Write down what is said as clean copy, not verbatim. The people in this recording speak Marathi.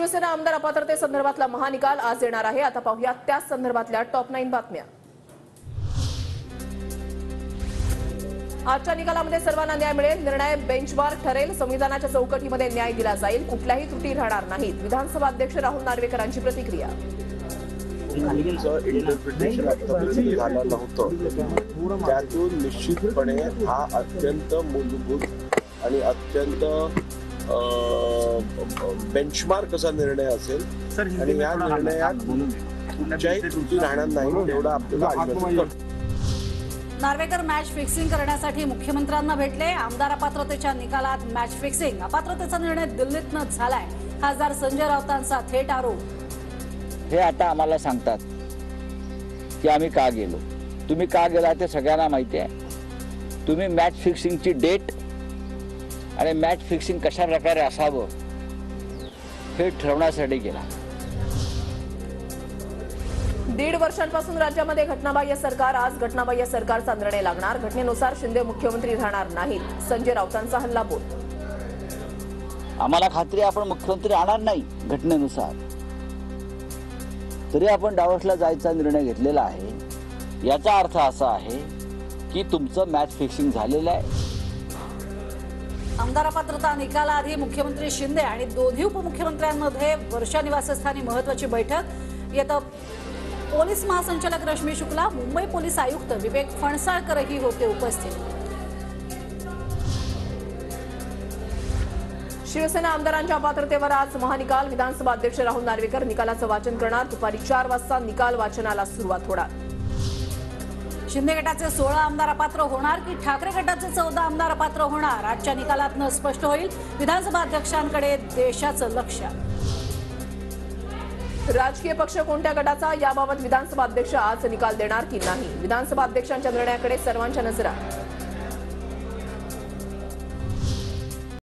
शिवसेना आमदार अपात्रतेसंदर्भातला महानिकाल आज येणार आहे। आता पाहूया त्याच संदर्भातल्या टॉप 9 बातम्या। आजच्या निकालामध्ये सर्वांना न्याय मिळेल, निर्णय बेंचमार्क ठरेल, संविधानाच्या चौकटीमध्ये न्याय दिला जाईल, कुठल्याही त्रुटी राहणार नाहीत। विधानसभा अध्यक्ष राहुल नार्वेकरांची प्रतिक्रिया। इंटरप्रिटेशन आतापर्यंत झालं नव्हतं, त्यातून निश्चितपणे हा अत्यंत मूलभूत आणि अत्यंत बेंचमार्क असा निर्णय असेल आणि या निर्णयात कुठच्याही त्रुटी राहणार नाही एवढा आपल्याला आश्वासन करतो। नार्वेकर मॅच फिक्सिंग करण्यासाठी मुख्यमंत्र्यांना भेटले। आमदार अपात्रतेच्या निकालात मॅच फिक्सिंग, अपात्रतेचा निर्णय दिल्लीतनंच झालाय। खासदार संजय राऊतांचा थेट आरोप। हे आता आम्हाला सांगतात की आम्ही का गेलो, तुम्ही का गेला ते सगळ्यांना माहिती आहे। तुम्ही मॅच फिक्सिंगची डेट आणि मॅच फिक्सिंग कशा प्रकारे असावं हे ठरवण्यासाठी गेला। 1.5 वर्षांपासून राज्यामध्ये घटनाबाह्य सरकार, आज घटनाबाह्य सरकारचा निर्णय लागणार। घटनेनुसार शिंदे मुख्यमंत्री राहणार नाहीत, संजय राऊतांचा हल्लाबोल। आम्हाला खात्री आहे आपण मुख्यमंत्री राहणार नाही घटनेनुसार, तरी आपण डावसला जायचा निर्णय घेतलेला आहे। याचा अर्थ असा आहे की तुमचं मॅच फिक्सिंग झालेलं आहे। आमदार अपात्रता निकालाआधी मुख्यमंत्री शिंदे आणि दोन्ही उपमुख्यमंत्र्यांमध्ये वर्षा निवासस्थानी महत्त्वाची बैठक। येतं पोलीस महासंचालक रश्मी शुक्ला, मुंबई पोलीस आयुक्त विवेक फणसाळकरही होते उपस्थित। शिवसेना आमदारांच्या अपात्रतेवर आज महानिकाल। विधानसभा अध्यक्ष राहुल नार्वेकर निकालाचं वाचन करणार। दुपारी 4 वाजता निकाल वाचनाला सुरुवात होणार। शिंदे गटाचे 16 आमदार अपात्र होणार की ठाकरे गटाचे 14 आमदार अपात्र होणार, आजच्या निकालातनं स्पष्ट होईल। विधानसभा अध्यक्षांकडे देशाचं लक्ष। राजकीय पक्ष कोणत्या गटाचा, याबाबत विधानसभा अध्यक्ष आज निकाल देणार की नाही, विधानसभा अध्यक्षांच्या निर्णयाकडे सर्वांच्या नजरा।